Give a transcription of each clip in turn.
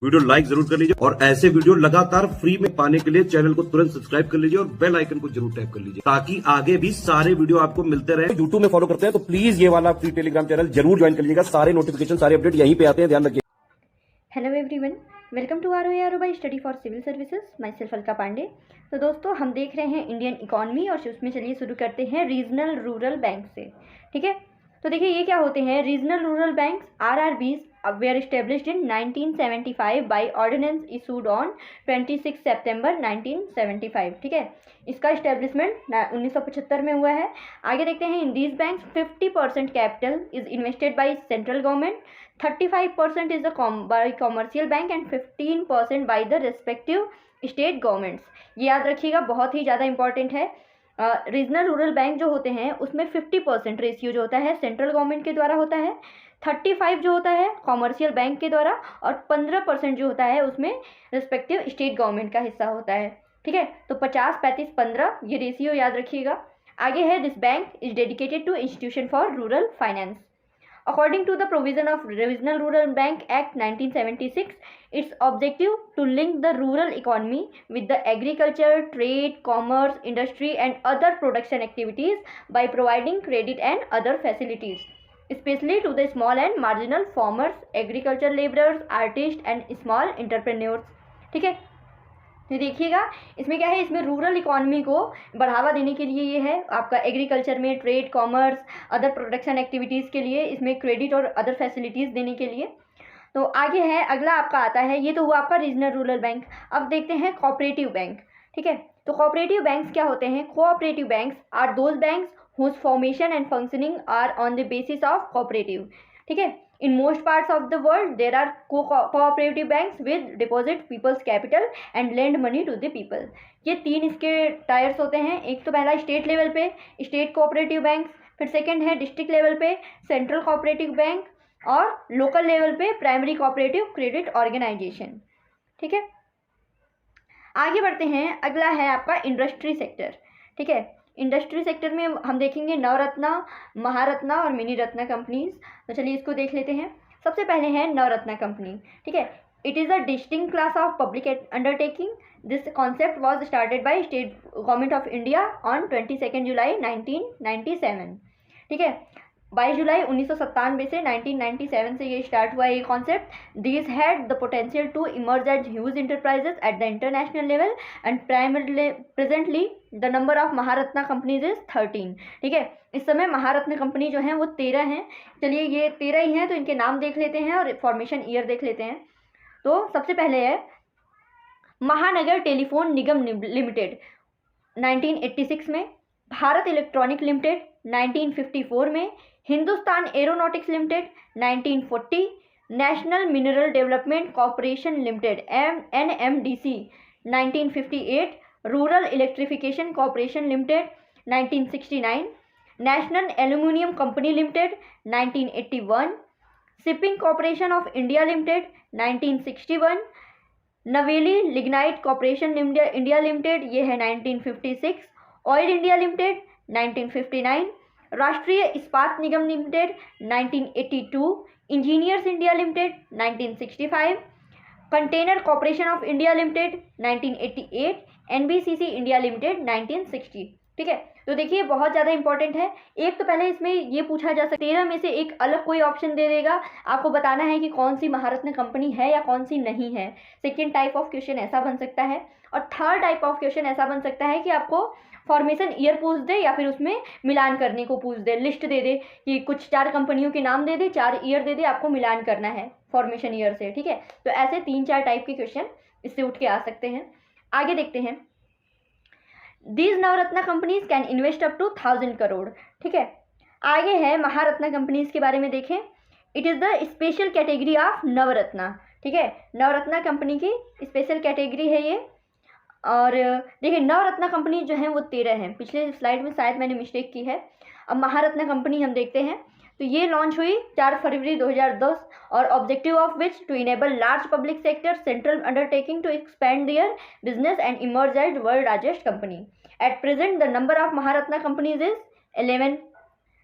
Video like जरूर कर लीजिए और ऐसे वीडियो लगातार फ्री में पाने के लिए चैनल को तुरंत सब्सक्राइब कर लीजिए और बेल आइकन को जरूर टैप कर लीजिए ताकि आगे भी सारे वीडियो आपको मिलते रहे। यूट्यूब में फॉलो करते हैं तो प्लीज ये वाला फ्री टेलीग्राम चैनल जरूर ज्वाइन कर लीजिएगा। सारे नोटिफिकेशन सारे अपडेट यहीं पे आते हैं, ध्यान रखिए। Hello everyone, welcome to our by study for civil services. Myself Alka Pandey. तो दोस्तों, हम देख रहे हैं इंडियन इकोनॉमी और उसमें चलिए शुरू करते हैं रीजनल रूरल बैंक से। ठीक है, तो देखिए ये क्या होते हैं। Regional rural banks RRBs were established in 1975 by ordinance issued on 26 सितंबर 1975। ठीक है, इसका इस्टेब्लिशमेंट 1975 में हुआ है। आगे देखते हैं, in these banks 50% capital is invested by central government, 35% is by commercial bank and 15% by the respective state governments. ये याद रखिएगा, बहुत ही ज़्यादा इंपॉर्टेंट है। रीजनल रूरल बैंक जो होते हैं उसमें 50% रेशियो जो होता है सेंट्रल गवर्नमेंट के द्वारा होता है, 35 जो होता है कॉमर्शियल बैंक के द्वारा और 15% जो होता है उसमें रिस्पेक्टिव स्टेट गवर्नमेंट का हिस्सा होता है। ठीक है, तो 50, 35, 15 ये रेशियो याद रखिएगा। आगे है, this bank is dedicated to institution for rural finance. According to the provision of Regional Rural Bank Act 1976, its objective to link the rural economy with the agriculture, trade, commerce, industry and other production activities by providing credit and other facilities, especially to the small and marginal farmers, agriculture laborers, artists and small entrepreneurs। ठीक है, तो देखिएगा इसमें क्या है, इसमें rural economy को बढ़ावा देने के लिए ये है आपका एग्रीकल्चर में, trade, commerce, other production activities के लिए, इसमें क्रेडिट और अदर फैसिलिटीज़ देने के लिए। तो आगे है, अगला आपका आता है, ये तो हुआ आपका रीजनल रूरल बैंक। अब देखते हैं कोऑपरेटिव बैंक। ठीक है, तो कोऑपरेटिव बैंक्स क्या होते हैं। Cooperative banks are those banks whose formation and functioning are on the basis of cooperative. ठीक है, in most parts of the world there are cooperative banks with deposit people's capital and lend money to the people। ये तीन इसके tyres होते हैं। एक तो पहला स्टेट लेवल पे स्टेट कोऑपरेटिव बैंक, फिर सेकंड है डिस्ट्रिक्ट लेवल पे सेंट्रल कोऑपरेटिव बैंक और लोकल लेवल पे प्राइमरी कोऑपरेटिव क्रेडिट ऑर्गेनाइजेशन। ठीक है, आगे बढ़ते हैं, अगला है आपका इंडस्ट्री सेक्टर। ठीक है, इंडस्ट्री सेक्टर में हम देखेंगे नवरत्ना, महारत्ना और मिनी रत्ना कंपनीज। तो चलिए इसको देख लेते हैं। सबसे पहले है नवरत्ना कंपनी। ठीक है, it is a distinct class of public undertaking. This concept was started by state government of India on 22 जुलाई 1997। ठीक है, 22 जुलाई 1997 से 1997 से ये स्टार्ट हुआ ये concept. This had the potential to emerge as huge enterprises at the international level and primarily presently the number of Maharatna companies is 13। ठीक है, इस समय महारत्न कंपनी जो हैं वो 13 हैं। चलिए ये 13 ही हैं, तो इनके नाम देख लेते हैं और फॉर्मेशन ईयर देख लेते हैं। तो सबसे पहले है महानगर टेलीफोन निगम लिमिटेड 1986 में, भारत इलेक्ट्रॉनिक लिमिटेड 1954 में, Hindustan aeronautics limited 1940, national mineral development corporation limited NMDC 1958, rural electrification corporation limited 1969, national aluminium company limited 1981, shipping corporation of India limited 1961, नवेली लिग्नाइट कॉरपोरेशन इंडिया लिमिटेड ये है 1956, oil India limited 1959, Rashtriya Ispat Nigam limited 1982, engineers India limited 1965, container corporation of India limited 1988, NBCC India limited 1960। ठीक है, तो देखिए बहुत ज़्यादा important है। एक तो पहले इसमें ये पूछा जा सकता है 13 में से एक अलग कोई ऑप्शन दे देगा, आपको बताना है कि कौन सी महारत्न कंपनी है या कौन सी नहीं है। सेकेंड टाइप ऑफ क्वेश्चन ऐसा बन सकता है और थर्ड टाइप ऑफ क्वेश्चन ऐसा बन सकता है कि आपको फॉर्मेशन ईयर पूछ दे या फिर उसमें मिलान करने को पूछ दे, लिस्ट दे दे कि कुछ 4 कंपनियों के नाम दे दे, 4 ईयर दे दे, आपको मिलान करना है फॉर्मेशन ईयर से। ठीक है, तो ऐसे 3-4 टाइप के क्वेश्चन इससे उठ के आ सकते हैं। आगे देखते हैं, these Navratna companies can invest up to 1000 crore. ठीक है, आगे है महारत्ना कंपनीज के बारे में देखें। It is the special category of Navratna. ठीक है, नवरत्ना कंपनी की स्पेशल कैटेगरी है ये। और देखिए नवरत्ना कंपनी जो है वो 13 हैं। पिछले स्लाइड में शायद मैंने मिस्टेक की है। अब महारत्ना कंपनी हम देखते हैं, तो ये लॉन्च हुई 4 फरवरी 2010 और objective of which to enable large public sector central undertaking to expand their business and emerge as world largest company. At present the number of Maharatna companies is 11।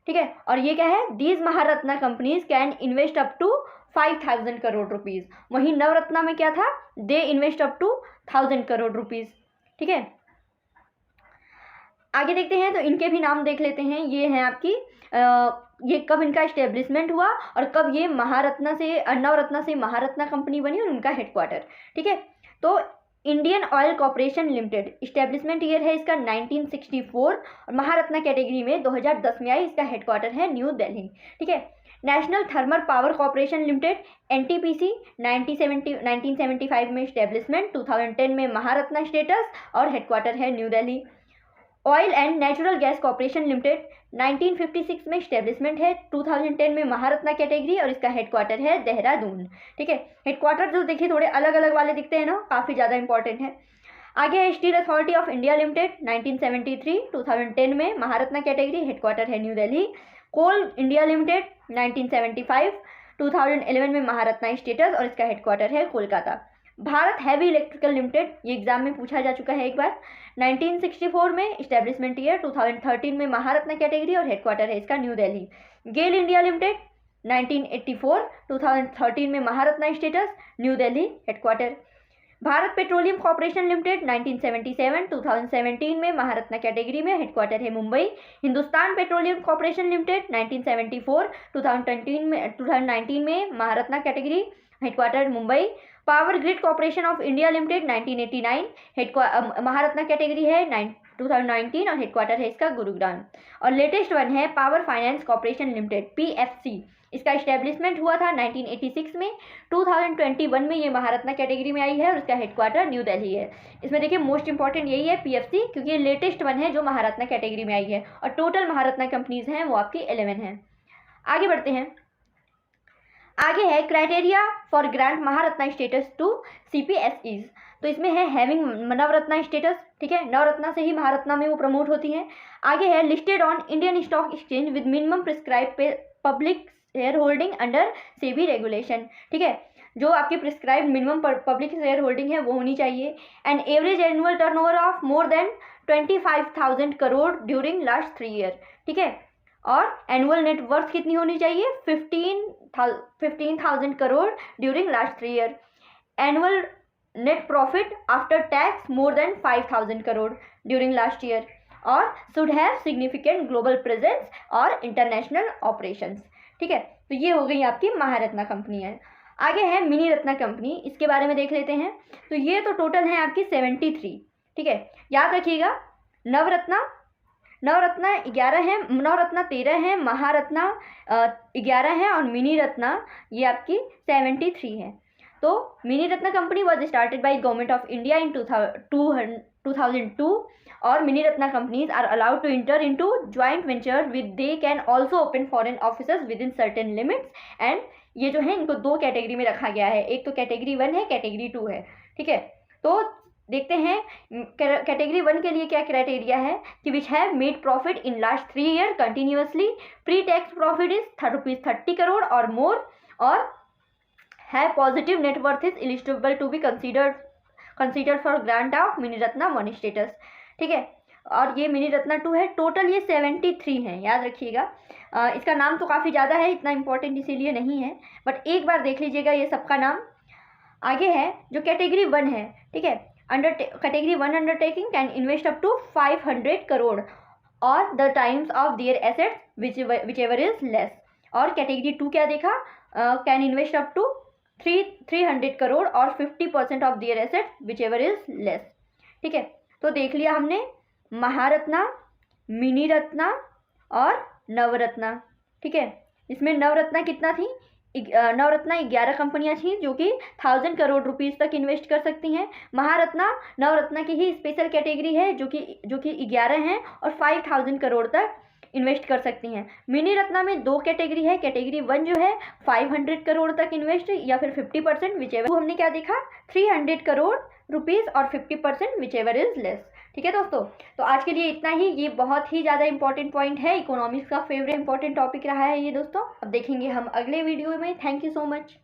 ठीक है, और ये क्या है, these Maharatna companies can invest up to 5,000 crore rupees. वहीं नवरत्ना में क्या था, they invest up to 1,000 crore rupees. ठीक है, आगे देखते हैं तो इनके भी नाम देख लेते हैं। ये हैं आपकी ये कब इनका इस्टेब्लिशमेंट हुआ और कब ये नवरत्ना से महारत्ना कंपनी बनी और उनका हेडक्वार्टर। ठीक है, तो Indian oil corporation limited establishment year है इसका 1964 और महारत्ना कैटेगरी में 2010 में आई। इसका हेडक्वार्टर है न्यू दिल्ली। ठीक है, national thermal power corporation limited NTPC 1975 में इस्टेब्लिशमेंट, 2010 में महारत्ना स्टेटस और हेडक्वार्टर है new Delhi. Oil and natural gas corporation limited 1956 में इस्टेब्लिशमेंट है, 2010 में महारत्ना कैटेगरी और इसका हेडक्वार्टर है देहरादून। ठीक है, हेडक्वार्टर जो देखिए थोड़े अलग अलग वाले दिखते हैं ना, काफ़ी ज़्यादा इंपॉर्टेंट है। आगे है steel authority of India limited 1973, 2010 में महारत्ना कैटेगरी, हेडक्वार्टर है न्यू दिल्ली। कोल इंडिया लिमिटेड 1975, 2011 में महारत्ना स्टेटस और इसका हेडक्वार्टर है Kolkata. Bharat heavy electrical limited, ये एग्जाम में पूछा जा चुका है एक बार, 1964 में इस्टेब्लिशमेंट ईयर, 2013 में महारत्ना कैटेगरी और हेडक्वार्टर है इसका न्यू दिल्ली। गेल इंडिया लिमिटेड 1984, 2013 में Maharatna status, new Delhi headquarter. Bharat petroleum corporation limited 1977, 2017 में महारत्ना कैटेगरी में, हेडक्वार्टर है Mumbai. Hindustan petroleum corporation limited 1974, 2019 में Maharatna category, headquarter Mumbai. Power grid corporation of India limited 1989, Maharatna category है 2019 और हेडक्वार्टर है इसका गुरुग्राम। और लेटेस्ट वन है power finance corporation limited PFC, इसका इस्टेब्लिशमेंट हुआ था 1986 में, 2021 में ये महारत्ना कैटेगरी में आई है और इसका हेडक्वार्टर न्यू दिल्ली है। इसमें देखिए मोस्ट इंपॉर्टेंट यही है पीएफसी, क्योंकि ये लेटेस्ट वन है जो महारत्ना कैटेगरी में आई है और टोटल महारत्ना कंपनीज हैं वो आपकी 11 हैं। आगे बढ़ते हैं, आगे है criteria for grant Maharatna status to CPSEs. तो इसमें है हैविंग नवरत्ना स्टेटस। ठीक है, नवरत्ना से ही महारत्ना में वो प्रमोट होती हैं। आगे है listed on Indian stock exchange with minimum prescribe public share holding under SEBI regulation. ठीक है, जो आपकी prescribe minimum public share holding है वो होनी चाहिए। And average annual turnover of more than 25,000 crore during last 3 year. ठीक है, और एनुअल नेट वर्थ कितनी होनी चाहिए, 15,000 crore during last 3 year. Annual net profit after tax more than 5,000 crore during last year और should have significant global presence और international operations. ठीक है, तो ये हो गई आपकी महारत्ना कंपनी है। आगे है मिनी रत्ना कंपनी, इसके बारे में देख लेते हैं। तो ये तो टोटल है आपकी 73। ठीक है, याद रखिएगा नवरत्ना 11 है, नवरत्ना 13 है, महारत्ना 11 है और मिनी रत्ना ये आपकी 73 है। तो mini Ratna company was started by government of India in 2002 और mini Ratna companies are allowed to enter into joint venture with they can also open foreign officers within certain limits. And ये जो है इनको 2 category में रखा गया है, एक तो कैटेगरी 1 है, कैटेगरी 2 है। ठीक है, तो देखते हैं कैटेगरी 1 के लिए क्या क्राइटेरिया है कि which have made profit in last 3 year continuously, pre tax profit is ₹30 crore और मोर, और have positive net worth is eligible to be considered for grant of mini Ratna 1 status. ठीक है, और ये मिनी रत्ना 2 है। टोटल ये 73 हैं, याद रखिएगा। इसका नाम तो काफ़ी ज़्यादा है, इतना इंपॉर्टेंट इसीलिए नहीं है, बट एक बार देख लीजिएगा ये सबका नाम। आगे है जो कैटेगरी 1 है। ठीक है, category 1 undertaking can invest up to 500 crore और the times of their assets whichever is less. और कैटेगरी 2 क्या देखा, can invest up to 300 crore और 50% of their assets whichever is less. ठीक है, तो देख लिया हमने महारत्ना, मिनी रत्ना और नवरत्ना। ठीक है, इसमें नवरत्ना कितना थी, नवरत्ना 11 कंपनियां थी जो कि 1000 करोड़ रुपीस तक इन्वेस्ट कर सकती हैं। महारत्ना नवरत्ना की ही स्पेशल कैटेगरी है जो कि 11 हैं और 5000 करोड़ तक इन्वेस्ट कर सकती हैं। मिनी रत्ना में 2 कैटेगरी है, कैटेगरी 1 जो है 500 करोड़ तक इन्वेस्ट या फिर 50% विच एवर, हमने क्या देखा 300 करोड़ रुपीस और 50% विच एवर इज लेस। ठीक है दोस्तों, तो आज के लिए इतना ही। ये बहुत ही ज़्यादा इंपॉर्टेंट पॉइंट है, इकोनॉमिक्स का फेवरेट इंपॉर्टेंट टॉपिक रहा है ये दोस्तों। अब देखेंगे हम अगले वीडियो में। Thank you so much.